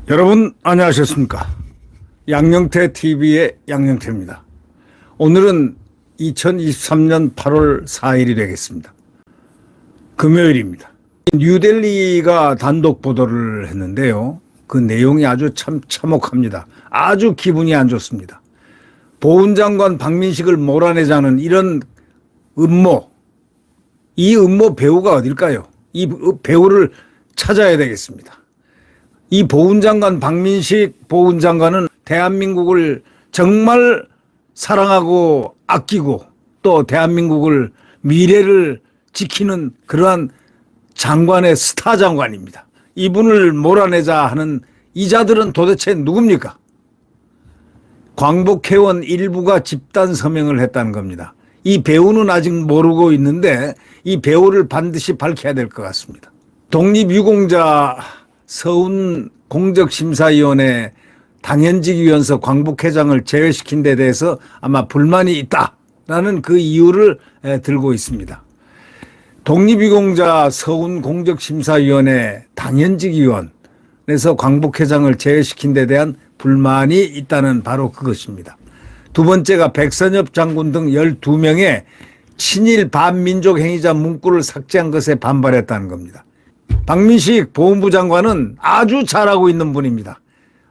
여러분 안녕하셨습니까? 양영태 TV의 양영태입니다. 오늘은 2023년 8월 4일이 되겠습니다. 금요일입니다. 뉴델리가 단독 보도를 했는데요. 그 내용이 아주 참 참혹합니다. 아주 기분이 안 좋습니다. 보훈장관 박민식을 몰아내자는 이런 음모, 이 음모 배우가 어딜까요? 이 배우를 찾아야 되겠습니다. 이 보훈장관 박민식 보훈장관은 대한민국을 정말 사랑하고 아끼고 또 대한민국을 미래를 지키는 그러한 장관의 스타 장관입니다. 이분을 몰아내자 하는 이자들은 도대체 누굽니까? 광복회원 일부가 집단 서명을 했다는 겁니다. 이 배우는 아직 모르고 있는데 이 배우를 반드시 밝혀야 될 것 같습니다. 독립유공자 서훈공적심사위원회 당연직 위원서 광복회장을 제외시킨 데 대해서 아마 불만이 있다라는 그 이유를 들고 있습니다. 독립유공자 서훈공적심사위원회 당연직 위원에서 광복회장을 제외시킨 데 대한 불만이 있다는 바로 그것입니다. 두 번째가 백선엽 장군 등 12명의 친일 반민족 행위자 문구를 삭제한 것에 반발했다는 겁니다. 박민식 보훈부 장관은 아주 잘하고 있는 분입니다.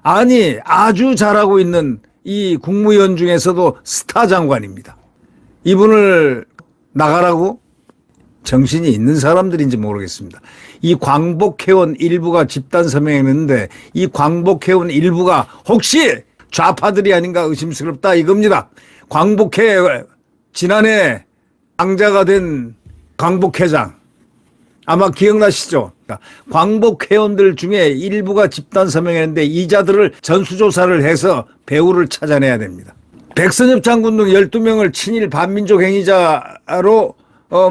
아니, 아주 잘하고 있는 이 국무위원 중에서도 스타 장관입니다. 이분을 나가라고? 정신이 있는 사람들인지 모르겠습니다. 이 광복회원 일부가 집단 서명했는데 이 광복회원 일부가 혹시 좌파들이 아닌가 의심스럽다 이겁니다. 광복회 지난해 왕자가 된 광복회장 아마 기억나시죠? 광복회원들 중에 일부가 집단 서명했는데 이자들을 전수조사를 해서 배우를 찾아내야 됩니다. 백선엽 장군 등 12명을 친일 반민족 행위자로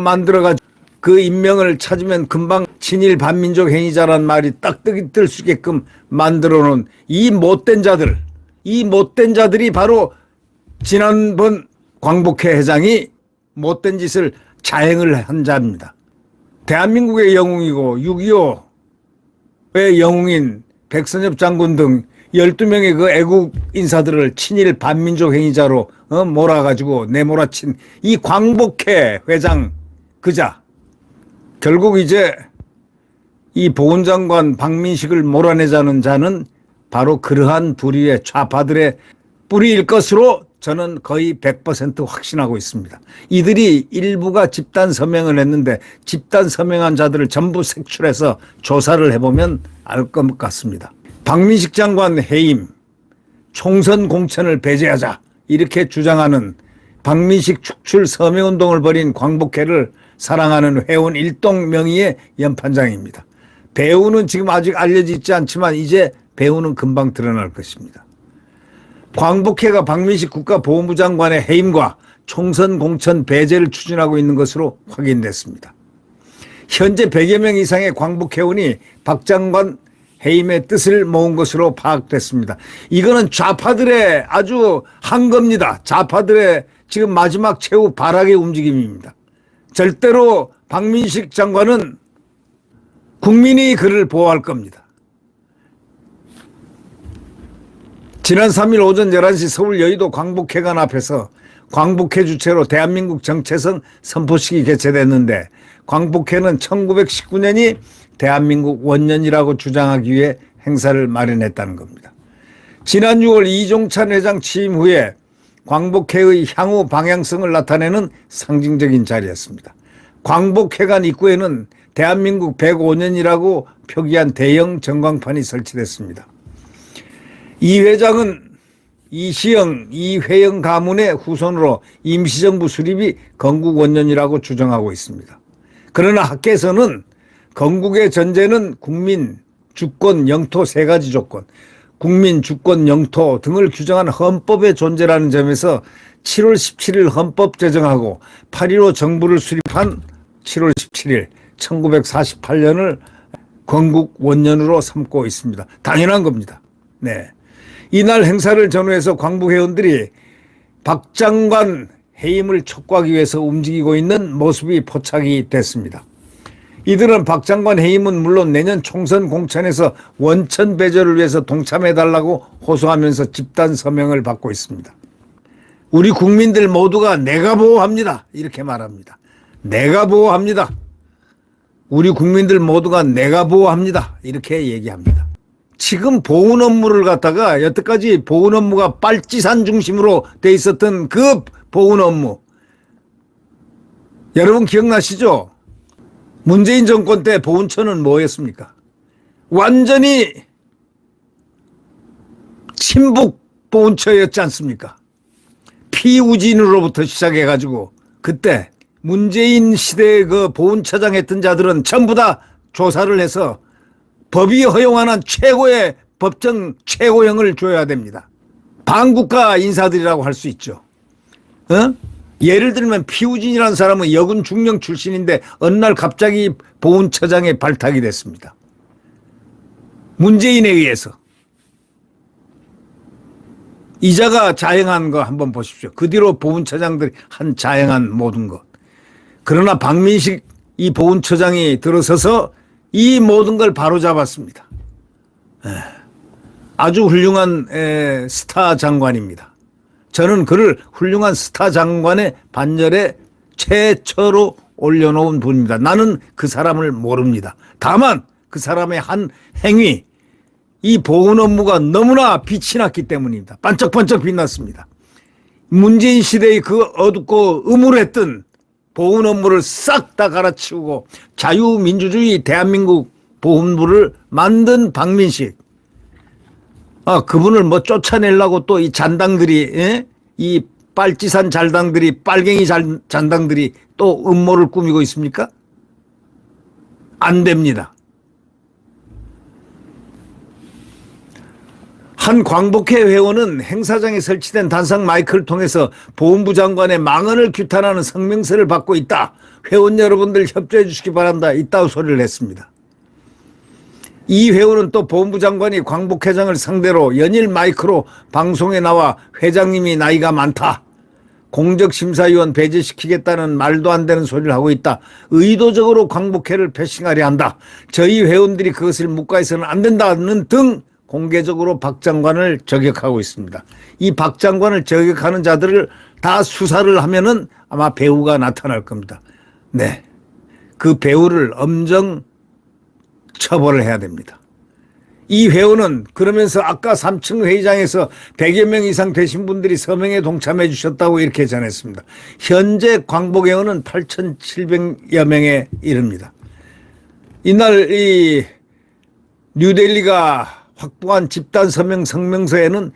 만들어가지고 그 인명을 찾으면 금방 친일 반민족 행위자란 말이 딱뜨기 뜰 수 있게끔 만들어 놓은 이 못된 자들이 바로 지난번 광복회 회장이 못된 짓을 자행을 한 자입니다. 대한민국의 영웅이고 6.25의 영웅인 백선엽 장군 등 12명의 그 애국 인사들을 친일 반민족 행위자로 몰아가지고 내몰아친 이 광복회 회장 그자. 결국 이제 이 보훈장관 박민식을 몰아내자는 자는 바로 그러한 부류의 좌파들의 뿌리일 것으로 저는 거의 100% 확신하고 있습니다. 이들이 일부가 집단 서명을 했는데 집단 서명한 자들을 전부 색출해서 조사를 해보면 알 것 같습니다. 박민식 장관 해임, 총선 공천을 배제하자 이렇게 주장하는 박민식 축출 서명운동을 벌인 광복회를 사랑하는 회원 일동 명의의 연판장입니다. 배우는 지금 아직 알려지지 않지만 이제 배우는 금방 드러날 것입니다. 광복회가 박민식 국가보훈부 장관의 해임과 총선 공천 배제를 추진하고 있는 것으로 확인됐습니다. 현재 100여 명 이상의 광복회원이 박 장관 해임의 뜻을 모은 것으로 파악됐습니다. 이거는 좌파들의 아주 한 겁니다. 좌파들의 지금 마지막 최후 발악의 움직임입니다. 절대로 박민식 장관은 국민이 그를 보호할 겁니다. 지난 3일 오전 11시 서울 여의도 광복회관 앞에서 광복회 주최로 대한민국 정체성 선포식이 개최됐는데 광복회는 1919년이 대한민국 원년이라고 주장하기 위해 행사를 마련했다는 겁니다. 지난 6월 이종찬 회장 취임 후에 광복회의 향후 방향성을 나타내는 상징적인 자리였습니다. 광복회관 입구에는 대한민국 105년이라고 표기한 대형 전광판이 설치됐습니다. 이 회장은 이회영 가문의 후손으로 임시정부 수립이 건국 원년이라고 주장하고 있습니다. 그러나 학계에서는 건국의 전제는 국민, 주권, 영토 세 가지 조건, 국민, 주권, 영토 등을 규정한 헌법의 존재라는 점에서 7월 17일 헌법 제정하고 8.15 정부를 수립한 7월 17일 1948년을 건국 원년으로 삼고 있습니다. 당연한 겁니다. 네. 이날 행사를 전후해서 광복회원들이 박 장관 해임을 촉구하기 위해서 움직이고 있는 모습이 포착이 됐습니다. 이들은 박 장관 해임은 물론 내년 총선 공천에서 원천 배제를 위해서 동참해달라고 호소하면서 집단 서명을 받고 있습니다. 우리 국민들 모두가 내가 보호합니다. 이렇게 말합니다. 내가 보호합니다. 우리 국민들 모두가 내가 보호합니다. 이렇게 얘기합니다. 지금 보훈 업무를 갖다가 여태까지 보훈 업무가 빨치산 중심으로 돼 있었던 그 보훈 업무. 여러분 기억나시죠? 문재인 정권 때 보훈처는 뭐였습니까? 완전히 친북 보훈처였지 않습니까? 피우진으로부터 시작해가지고 그때 문재인 시대의 그 보훈처장 했던 자들은 전부 다 조사를 해서 법이 허용하는 최고의 법정 최고형을 줘야 됩니다. 반국가 인사들이라고 할 수 있죠. 예를 들면 피우진이라는 사람은 여군 중령 출신인데 어느 날 갑자기 보훈처장에 발탁이 됐습니다. 문재인에 의해서. 이자가 자행한 거 한번 보십시오. 그 뒤로 보훈처장들이 한 자행한 모든 것. 그러나 박민식 이 보훈처장이 들어서서 이 모든 걸 바로잡았습니다. 아주 훌륭한 스타 장관입니다. 저는 그를 훌륭한 스타 장관의 반열에 최초로 올려놓은 분입니다. 나는 그 사람을 모릅니다. 다만 그 사람의 한 행위, 이 보훈 업무가 너무나 빛이 났기 때문입니다. 반짝반짝 빛났습니다. 문재인 시대의 그 어둡고 음울했던 보훈 업무를 싹 다 갈아치우고 자유민주주의 대한민국 보훈부를 만든 박민식. 그분을 뭐 쫓아내려고 또 이 잔당들이, 이 빨치산 잘당들이, 빨갱이 잔당들이 또 음모를 꾸미고 있습니까? 안 됩니다. 한 광복회 회원은 행사장에 설치된 단상 마이크를 통해서 보훈부 장관의 망언을 규탄하는 성명서를 받고 있다. 회원 여러분들 협조해 주시기 바란다. 이따구 소리를 했습니다. 이 회원은 또 보훈부 장관이 광복회장을 상대로 연일 마이크로 방송에 나와 회장님이 나이가 많다. 공적심사위원 배제시키겠다는 말도 안 되는 소리를 하고 있다. 의도적으로 광복회를 패싱하려 한다. 저희 회원들이 그것을 묵과해서는 안 된다는 등 공개적으로 박 장관을 저격하고 있습니다. 이 박 장관을 저격하는 자들을 다 수사를 하면은 아마 배후가 나타날 겁니다. 네. 그 배후를 엄정 처벌을 해야 됩니다. 이 회원은 그러면서 아까 3층 회의장에서 100여 명 이상 되신 분들이 서명에 동참해 주셨다고 이렇게 전했습니다. 현재 광복 회원은 8,700여 명에 이릅니다. 이날 이 뉴델리가 확보한 집단 서명 성명서에는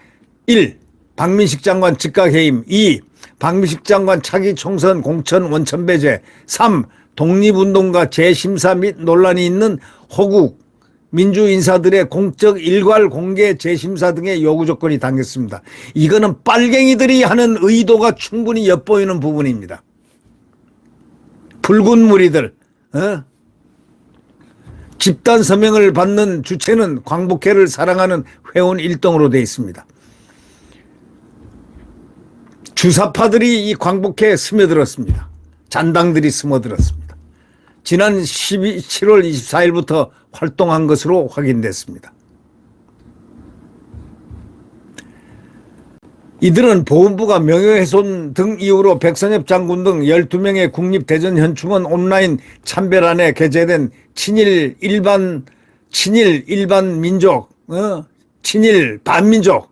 1. 박민식 장관 즉각 해임. 2. 박민식 장관 차기 총선 공천 원천 배제. 3. 독립운동가 재심사 및 논란이 있는 호국 민주인사들의 공적 일괄 공개 재심사 등의 요구 조건이 담겼습니다. 이거는 빨갱이들이 하는 의도가 충분히 엿보이는 부분입니다. 붉은 무리들, 집단 서명을 받는 주체는 광복회를 사랑하는 회원 일동으로 되어 있습니다. 주사파들이 이 광복회에 스며들었습니다. 잔당들이 스며들었습니다. 지난 7월 24일부터 활동한 것으로 확인됐습니다. 이들은 보훈부가 명예훼손 등 이유로 백선엽 장군 등 12명의 국립대전현충원 온라인 참배란에 게재된 친일 일반 민족, 친일 반민족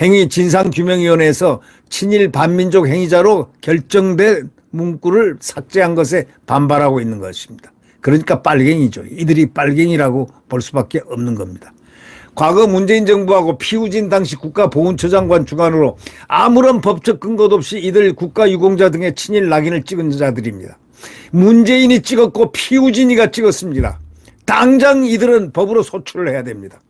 행위 진상규명위원회에서 친일 반민족 행위자로 결정된 문구를 삭제한 것에 반발하고 있는 것입니다. 그러니까 빨갱이죠. 이들이 빨갱이라고 볼 수밖에 없는 겁니다. 과거 문재인 정부하고 피우진 당시 국가보훈처 장관 주관으로 아무런 법적 근거도 없이 이들 국가유공자 등의 친일 낙인을 찍은 자들입니다. 문재인이 찍었고 피우진이가 찍었습니다. 당장 이들은 법으로 소출을 해야 됩니다.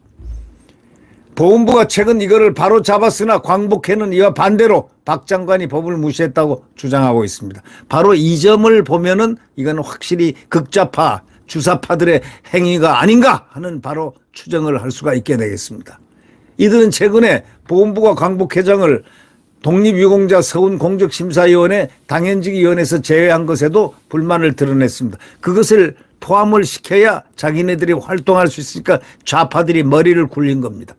보훈부가 최근 이거를 바로 잡았으나 광복회는 이와 반대로 박 장관이 법을 무시했다고 주장하고 있습니다. 바로 이 점을 보면은 이건 확실히 극좌파, 주사파들의 행위가 아닌가 하는 바로 추정을 할 수가 있게 되겠습니다. 이들은 최근에 보훈부가 광복회장을 독립유공자 서훈공적심사위원회 당연직위원회에서 제외한 것에도 불만을 드러냈습니다. 그것을 포함을 시켜야 자기네들이 활동할 수 있으니까 좌파들이 머리를 굴린 겁니다.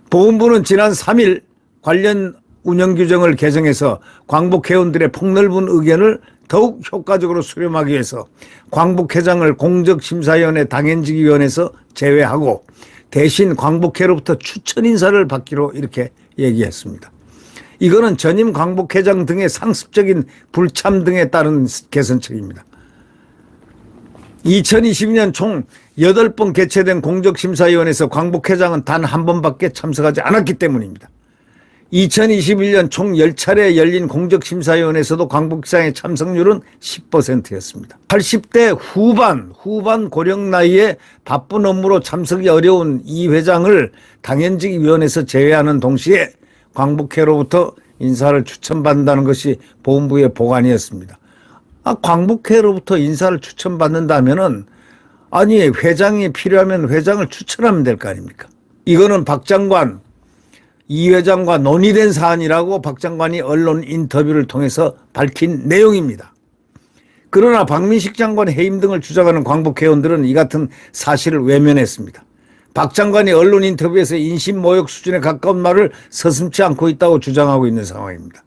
보훈부는 지난 3일 관련 운영규정을 개정해서 광복회원들의 폭넓은 의견을 더욱 효과적으로 수렴하기 위해서 광복회장을 공적심사위원회 당연직위원회에서 제외하고 대신 광복회로부터 추천 인사를 받기로 이렇게 얘기했습니다. 이거는 전임 광복회장 등의 상습적인 불참 등에 따른 개선책입니다. 2022년 총 8번 개최된 공적심사위원회에서 광복회장은 단 한 번밖에 참석하지 않았기 때문입니다. 2021년 총 10차례 열린 공적심사위원회에서도 광복회장의 참석률은 10%였습니다. 80대 후반 고령 나이에 바쁜 업무로 참석이 어려운 이 회장을 당연직위원회에서 제외하는 동시에 광복회로부터 인사를 추천받는다는 것이 보훈부의 보관이었습니다. 광복회로부터 인사를 추천받는다면은 아니 회장이 필요하면 회장을 추천하면 될 거 아닙니까? 이거는 박 장관, 이 회장과 논의된 사안이라고 박 장관이 언론 인터뷰를 통해서 밝힌 내용입니다. 그러나 박민식 장관 해임 등을 주장하는 광복회원들은 이 같은 사실을 외면했습니다. 박 장관이 언론 인터뷰에서 인신모욕 수준에 가까운 말을 서슴지 않고 있다고 주장하고 있는 상황입니다.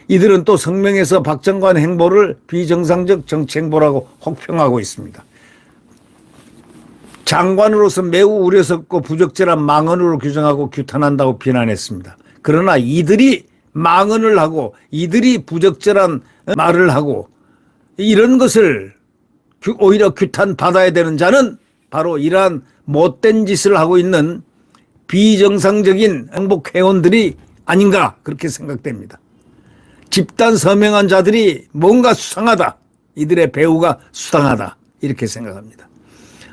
이들은 또 성명에서 박 장관 행보를 비정상적 정치 행보라고 혹평하고 있습니다. 장관으로서 매우 우려스럽고 부적절한 망언으로 규정하고 규탄한다고 비난했습니다. 그러나 이들이 망언을 하고 이들이 부적절한 말을 하고 이런 것을 오히려 규탄받아야 되는 자는 바로 이러한 못된 짓을 하고 있는 비정상적인 행복회원들이 아닌가 그렇게 생각됩니다. 집단 서명한 자들이 뭔가 수상하다. 이들의 배후가 수상하다. 이렇게 생각합니다.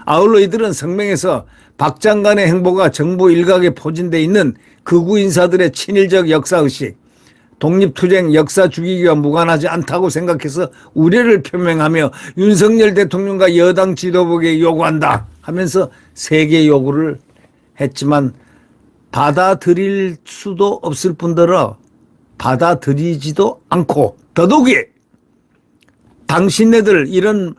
아울러 이들은 성명에서 박 장관의 행보가 정부 일각에 포진되어 있는 극우 인사들의 친일적 역사의식, 독립투쟁 역사 주기와 무관하지 않다고 생각해서 우려를 표명하며 윤석열 대통령과 여당 지도부에게 요구한다 하면서 세 개 요구를 했지만 받아들일 수도 없을 뿐더러 받아들이지도 않고 더더욱이 당신네들 이런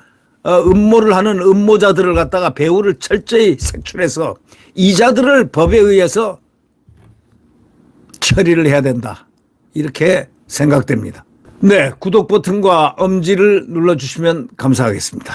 음모를 하는 음모자들을 갖다가 배후를 철저히 색출해서 이자들을 법에 의해서 처리를 해야 된다. 이렇게 생각됩니다. 네, 구독 버튼과 엄지를 눌러주시면 감사하겠습니다.